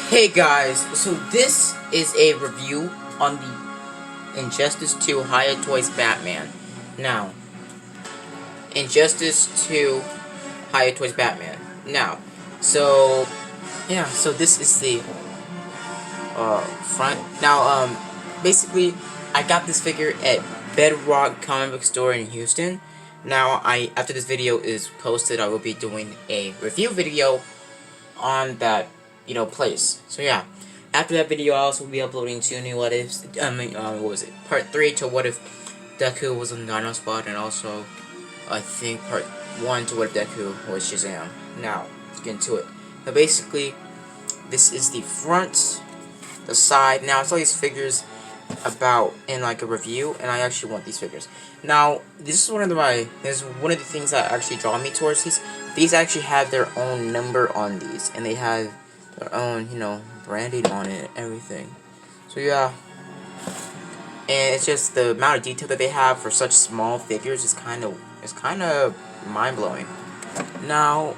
Hey guys, so this is a review on the Injustice 2 Hiya Toys Batman. Now, Injustice 2 Hiya Toys Batman. Now, so yeah, so this is the front. Now, basically, I got this figure at Bedrock Comic Book Store in Houston. Now, after this video is posted, I will be doing a review video on that, place. So yeah, after that video, I also will be uploading 2 new what ifs. What was it? Part 3 to what if Deku was on Dino Spot, and also, I think part 1 to what if Deku was Shazam. Now, let's get into it. Now, basically, this is the front, the side. Now, I saw these figures about in like a review, and I actually want these figures. Now, this is one of the things that actually draw me towards these. These actually have their own number on these, and they have their own, branding on it and everything. So yeah, and it's just the amount of detail that they have for such small figures is kind of mind blowing. Now,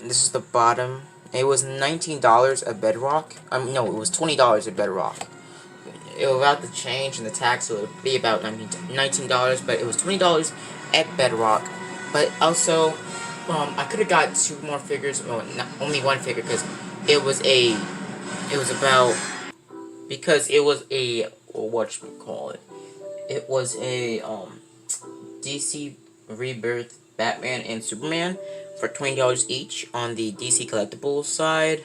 this is the bottom. It was $19 at Bedrock. No, it was $20 at Bedrock. Without the change and the tax, it would be about $19, but it was $20 at Bedrock. But also, I could have got 2 more figures. Well, not only 1 figure, because it was a whatchamacallit. It was a DC Rebirth Batman and Superman for $20 each on the DC Collectibles side.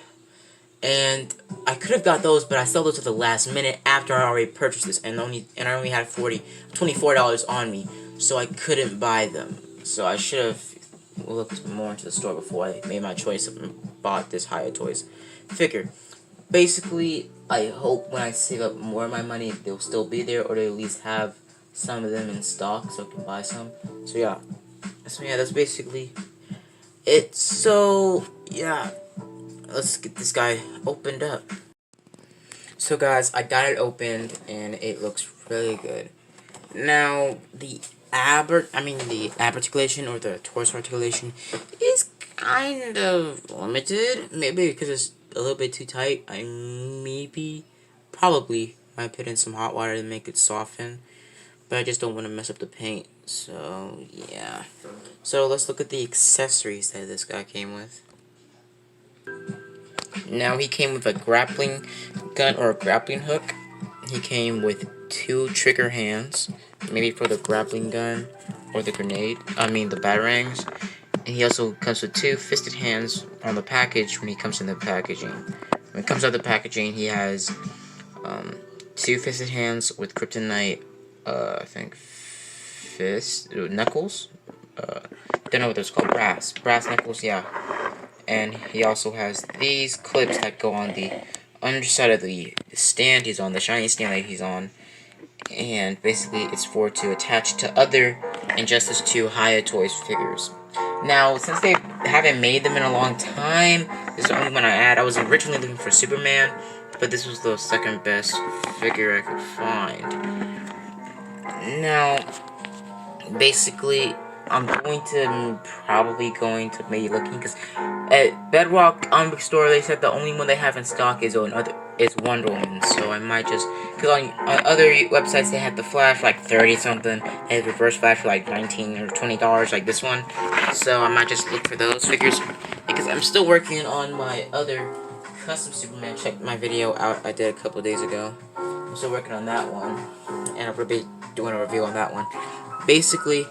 And I could have got those, but I sold those at the last minute after I already purchased this, and I only had $24 on me, so I couldn't buy them. So I should have looked more into the store before I made my choice and bought this Hiya Toys figure. Basically, I hope when I save up more of my money, they'll still be there, or they at least have some of them in stock, so I can buy some. So yeah, that's basically it. So yeah. Let's get this guy opened up. So guys, I got it opened, and it looks really good. Now, the ab articulation, or the torso articulation, is kind of limited. Maybe because it's a little bit too tight. I probably might put in some hot water to make it soften. But I just don't want to mess up the paint. So, yeah. So, let's look at the accessories that this guy came with. Now, he came with a grappling gun or a grappling hook. He came with 2 trigger hands, maybe for the grappling gun or the grenade. The batarangs. And he also comes with 2 fisted hands on the package when he comes in the packaging. When it comes out of the packaging, he has 2 fisted hands with kryptonite, I think, knuckles. Don't know what those called. Brass knuckles, yeah. And he also has these clips that go on the underside of the stand he's on, the shiny stand that he's on. And basically, it's to attach to other Injustice 2 Hiya Toys figures. Now, since they haven't made them in a long time, this is the only one I add. I was originally looking for Superman, but this was the second best figure I could find. Now, basically, I'm probably going to be looking, because at Bedrock Comic Book Store, they said the only one they have in stock is Wonder Woman. So I might just, because on other websites they had the Flash for like 30 something, and Reverse Flash for like $19 or $20 like this one. So I might just look for those figures, because I'm still working on my other custom Superman. Check my video out I did a couple days ago. I'm still working on that one, and I'll be doing a review on that one. Basically,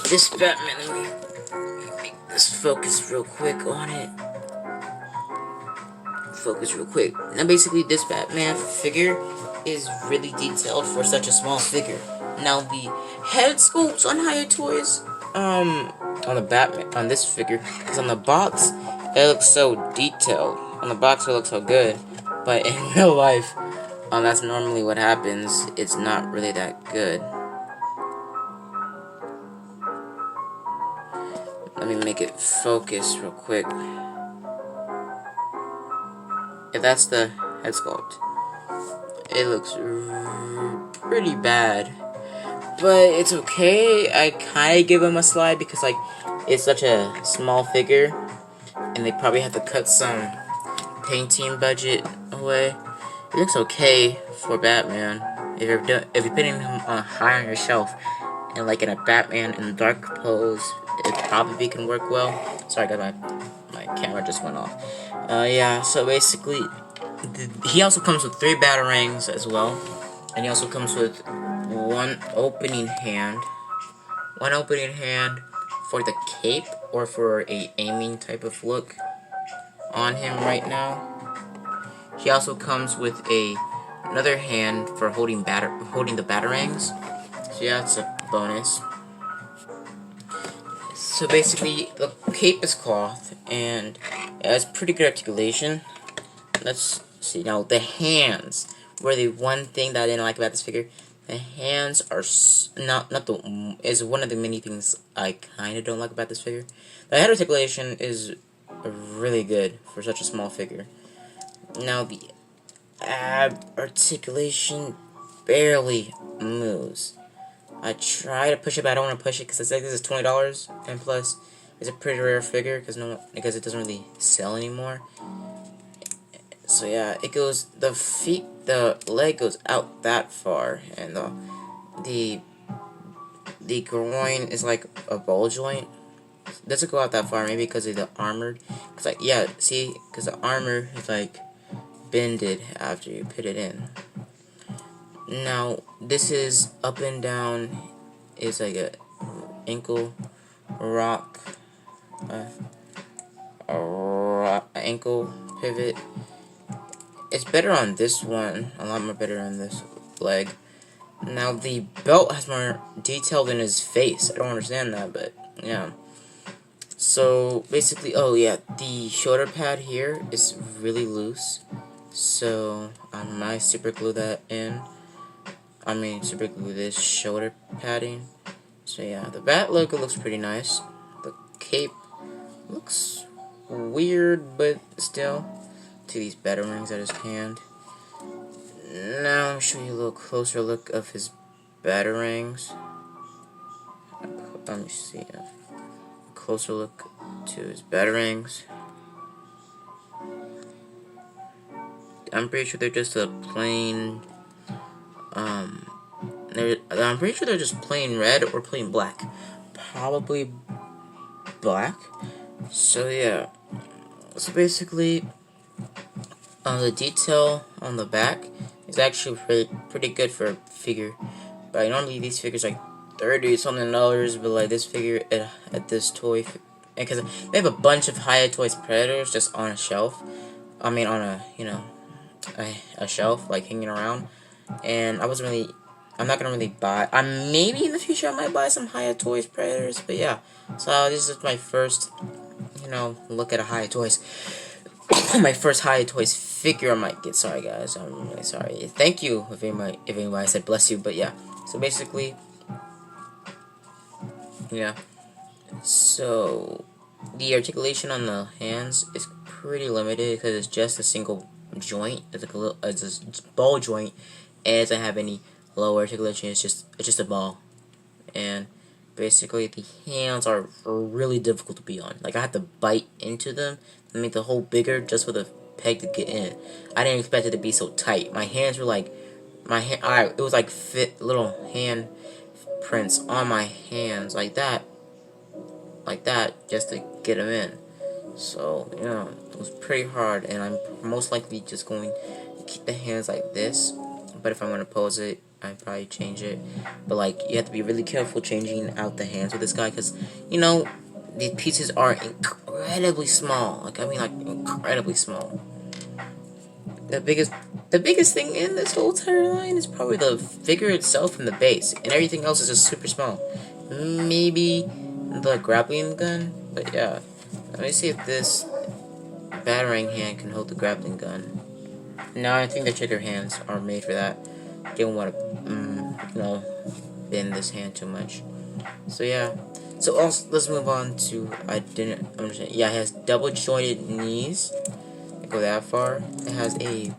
this Batman, let me make this focus real quick on it. Focus real quick. Now, basically, this Batman figure is really detailed for such a small figure. Now, the head sculpts on Hiya Toys, on the Batman, on this figure, because on the box, it looks so detailed. On the box, it looks so good. But in real life, that's normally what happens. It's not really that good. Let me make it focus real quick. Yeah, that's the head sculpt. It looks pretty bad, but it's okay. I kind of give him a slide because, like, it's such a small figure, and they probably have to cut some painting budget away, it looks okay for Batman. If you're putting him on high on your shelf, and like in a Batman in the dark pose, it probably can work well. Sorry, guys, my camera just went off. Yeah. So basically, he also comes with 3 batarangs as well, and he also comes with one opening hand for the cape or for a aiming type of look on him right now. He also comes with another hand for holding the batarangs. So yeah, it's a bonus. So basically, the cape is cloth and it has pretty good articulation. Let's see now the hands. Were the one thing that I didn't like about this figure. The hands are is one of the many things I kind of don't like about this figure. The head articulation is really good for such a small figure. Now the ab articulation barely moves. I try to push it, but I don't want to push it because it's like this is $20, and plus it's a pretty rare figure because it doesn't really sell anymore. So yeah, it goes the leg goes out that far, and the groin is like a ball joint. It doesn't go out that far, maybe because of the armored. Cause like yeah, see, because the armor is like bended after you put it in. Now this is up and down is like a ankle rock, ankle pivot. It's better on this one, a lot more better on this leg. Now the belt has more detail than his face. I don't understand that, but yeah. So basically, oh yeah, the shoulder pad here is really loose. So I might super glue that in. Super glue this shoulder padding. So yeah, the bat logo looks pretty nice. The cape looks weird, but still. To these batarangs at his hand. Now let me show you a little closer look of his batarangs. Let me see a closer look to his batarangs. I'm pretty sure they're just a plain. I'm pretty sure they're just plain red or plain black. Probably black. So yeah. So basically, the detail on the back is actually pretty good for a figure. But normally these figures like $30-something, but like this figure at this toy, because they have a bunch of Hiya Toys Predators just on a shelf. On a a shelf like hanging around, and I'm not gonna really buy. Maybe in the future I might buy some Hiya Toys Predators, but yeah. So this is my first look at a Hiya Toys. My first Hiya Toys figure I might get. Sorry guys, I'm really sorry. Thank you if anybody said bless you, but yeah. So basically, yeah. So the articulation on the hands is pretty limited because it's just a single joint. It's a ball joint, and it doesn't have any lower articulation. It's just a ball, and basically the hands are really difficult to be on. Like I have to bite into them and make the hole bigger just for the peg to get in. I didn't expect it to be so tight. My hands were like it was like little hand prints on my hands like that just to get them in. So it was pretty hard, and I'm most likely just going to keep the hands like this. But if I'm going to pose it, I'd probably change it. But like you have to be really careful changing out the hands with this guy, because these pieces are incredibly small. Like incredibly small. The biggest thing in this whole entire line is probably the figure itself and the base, and everything else is just super small. Maybe the grappling gun, but yeah. Let me see if this batarang hand can hold the grappling gun. No, I think the trigger hands are made for that. Didn't want to, bend this hand too much. So yeah. So also, let's move on to I didn't understand. Yeah, it has double jointed knees. They go that far. It has a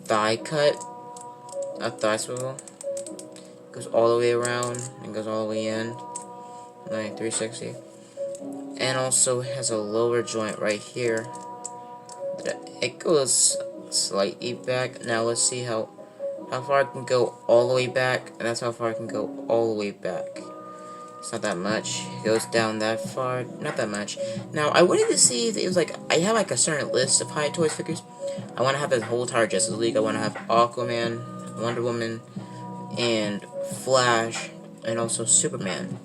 thigh cut, a thigh swivel. Goes all the way around and goes all the way in, like 360. And also has a lower joint right here. It goes slightly back. Now let's see how far I can go all the way back, and that's how far I can go all the way back. It's not that much. It goes down that far. Not that much. Now, I wanted to see if it was like, I have like a certain list of Hiya Toys figures. I want to have the whole entire Justice League. I want to have Aquaman, Wonder Woman, and Flash, and also Superman.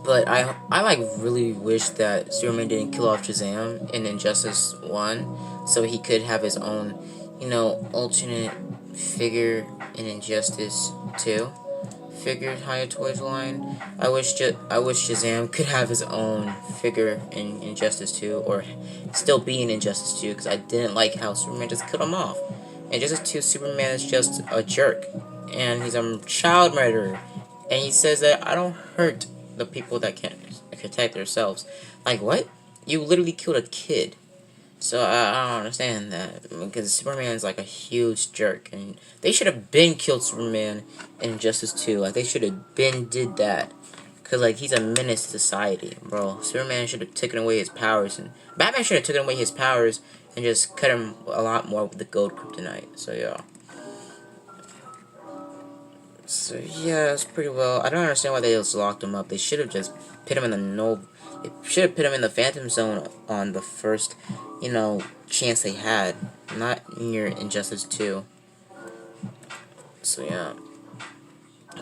But I like really wish that Superman didn't kill off Shazam in Injustice 1, so he could have his own, you know, alternate figure in Injustice 2. Figure Hiya Toys line. I wish Shazam could have his own figure in Injustice 2, or still be in Injustice 2, because I didn't like how Superman just killed him off. In Injustice 2, Superman is just a jerk, and he's a child murderer, and he says that I don't hurt the people that can't protect themselves. Like, what? You literally killed a kid. So I don't understand that, because Superman's like a huge jerk, and they should have been killed Superman in Injustice 2. Like, they should have been did that, because like, he's a menace to society, bro. Superman should have taken away his powers, and Batman should have taken away his powers and just cut him a lot more with the gold kryptonite. So yeah. So yeah, it's pretty well. I don't understand why they just locked him up. They should have just put him in the They should have put him in the Phantom Zone on the first, you know, chance they had, not near Injustice 2. So yeah.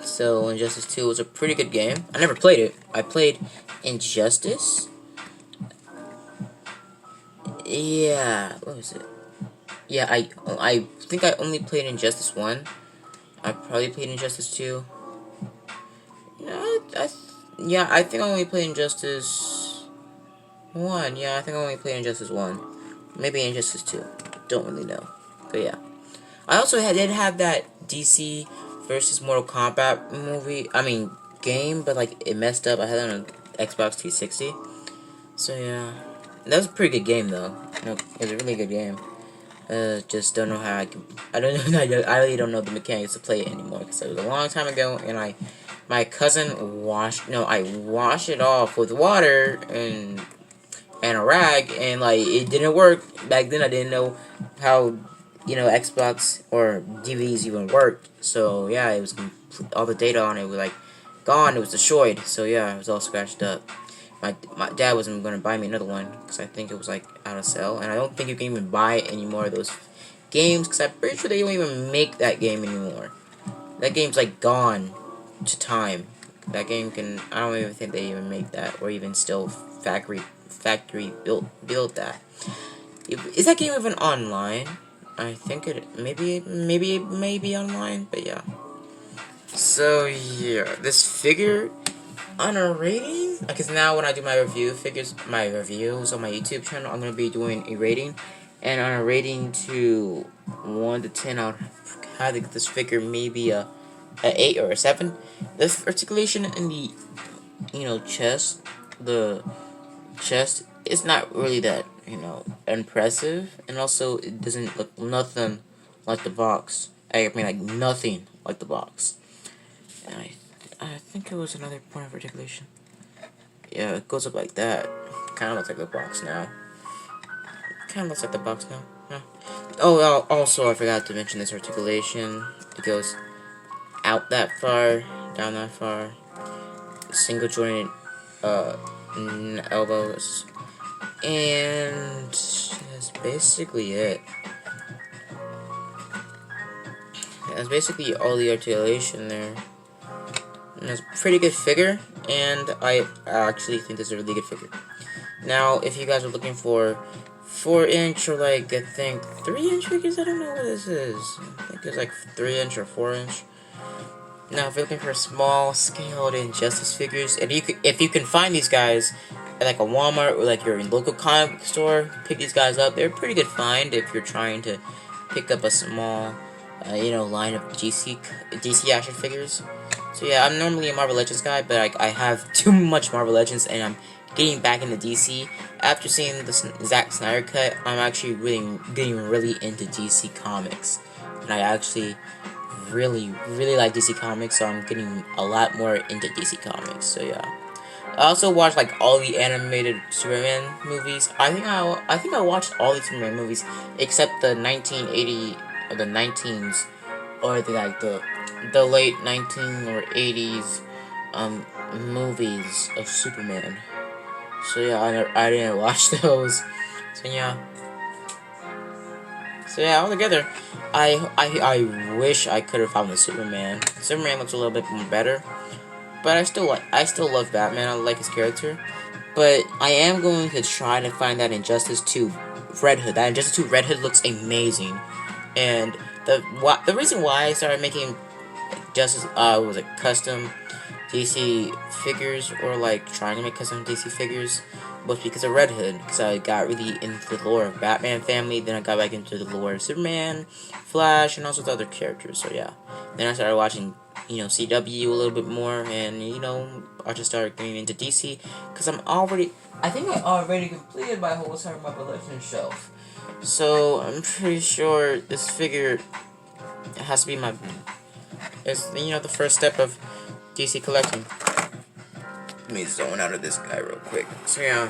So Injustice 2 was a pretty good game. I never played it. I played Injustice. Yeah, what was it? Yeah, I think I only played Injustice 1. I probably played Injustice 2. Yeah, I think I only played Injustice 1. Yeah, I think I only played Injustice 1. Maybe Injustice 2. Don't really know. But yeah. I also did have that DC versus Mortal Kombat game, but like it messed up. I had it on Xbox 360. So yeah. That was a pretty good game though. It was a really good game. Just don't know how I can. I don't know. I really don't know the mechanics to play it anymore because it was a long time ago, and my cousin washed. No, I washed it off with water and a rag, and like it didn't work back then. I didn't know how, you know, Xbox or DVDs even worked. So yeah, it was all the data on it was like gone. It was destroyed. So yeah, it was all scratched up. My dad wasn't going to buy me another one because I think it was like out of sale, and I don't think you can even buy any more of those games because I'm pretty sure they don't even make that game anymore. That game's like gone to time. That game I don't even think they even make that, or even still factory build that. Is that game even online? I think it maybe online, but yeah. So yeah, this figure on a rating, because now when I do my reviews on my YouTube channel, I'm gonna be doing a rating, and on a rating to 1 to 10, I'll have this figure maybe a 8 or a 7. The articulation in the, you know, the chest is not really that, you know, impressive, and also it doesn't look nothing like the box. I mean, like nothing like the box. And I think it was another point of articulation. Yeah, it goes up like that. Kind of looks like the box now. Yeah. Oh, also I forgot to mention this articulation. It goes out that far, down that far. Single jointed elbows. And that's basically it. That's basically all the articulation there. And it's a pretty good figure, and I actually think this is a really good figure. Now, if you guys are looking for 4-inch or like, I think 3-inch figures, I don't know what this is. I think it's like 3-inch or 4-inch. Now, if you're looking for small scaled Injustice figures, and if you can find these guys at like a Walmart or like your local comic book store, pick these guys up. They're a pretty good find if you're trying to pick up a small, you know, line of DC action figures. So yeah, I'm normally a Marvel Legends guy, but I have too much Marvel Legends, and I'm getting back into DC. After seeing the Zack Snyder cut, I'm actually getting really into DC Comics. And I actually really like DC Comics, so I'm getting a lot more into DC Comics. So yeah. I also watched like all the animated Superman movies. I think I watched all the Superman movies except the 1980 or the 19s or the late 19 or 80s movies of Superman. So yeah, I didn't watch those. So yeah. So yeah, altogether, I wish I could have found the Superman. Superman looks a little bit more better, but I still love Batman. I like his character, but I am going to try to find that Injustice 2 Red Hood. That Injustice 2 Red Hood looks amazing, and the reason why I started making Justice was it custom DC figures or like trying to make custom DC figures was because of Red Hood, because I got really into the lore of Batman family, then I got back into the lore of Superman, Flash, and also the other characters, so yeah. Then I started watching, CW a little bit more, and, I just started getting into DC, because I think I already completed my whole entire Marvel Legends shelf. So, I'm pretty sure this figure has to be the first step of DC collecting. Let me zone out of this guy real quick. So yeah.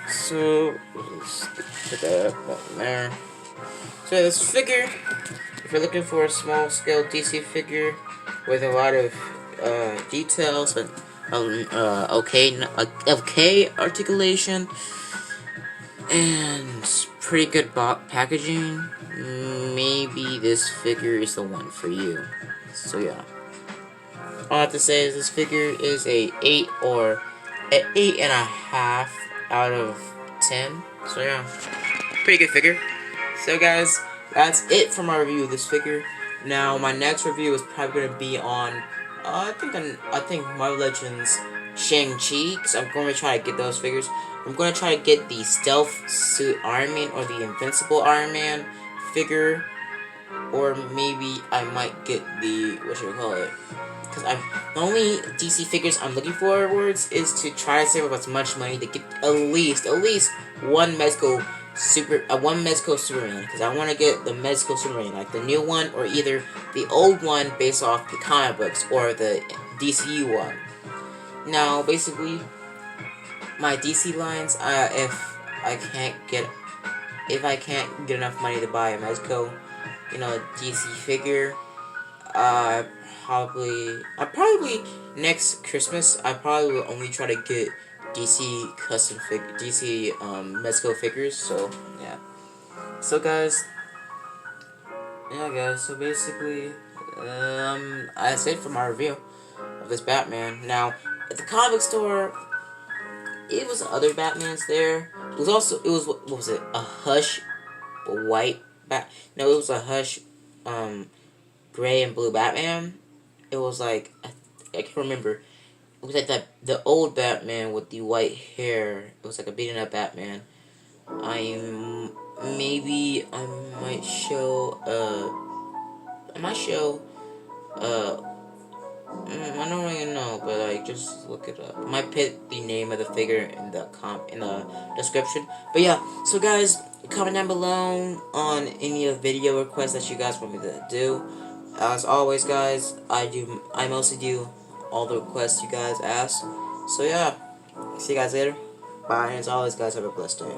So put that up there. So yeah, this figure, if you're looking for a small scale DC figure with a lot of details and okay articulation and pretty good packaging, maybe this figure is the one for you. So yeah. All I have to say is this figure is a 8 or an 8.5 out of 10. So yeah, pretty good figure. So guys, that's it for my review of this figure. Now my next review is probably gonna be on I think Marvel Legends Shang-Chi, because I'm going to try to get those figures. I'm going to try to get the Stealth Suit Iron Man or the Invincible Iron Man figure, or maybe I might get the because the only DC figures I'm looking forwards is to try to save up as much money to get at least one Mezco Superman, because I want to get the Mezco Superman, like the new one, or either the old one based off the comic books, or the DCU one. Now, basically, my DC lines, if I can't get enough money to buy a Mezco, DC figure, probably next Christmas, I probably will only try to get DC Mezco figures. So yeah. So guys, so basically, that's it for my review of this Batman. Now, at the comic store, it was other Batmans there. It was what was it? A Hush white No, it was a Hush gray and blue Batman. It was like I can't remember. It was like the old Batman with the white hair. It was like a beaten up Batman. I might show I don't really know, but like just look it up. I might put the name of the figure in the description. But yeah, so guys, comment down below on any of the video requests that you guys want me to do. As always, guys, I mostly do all the requests you guys ask. So yeah, see you guys later. Bye, and as always, guys, have a blessed day.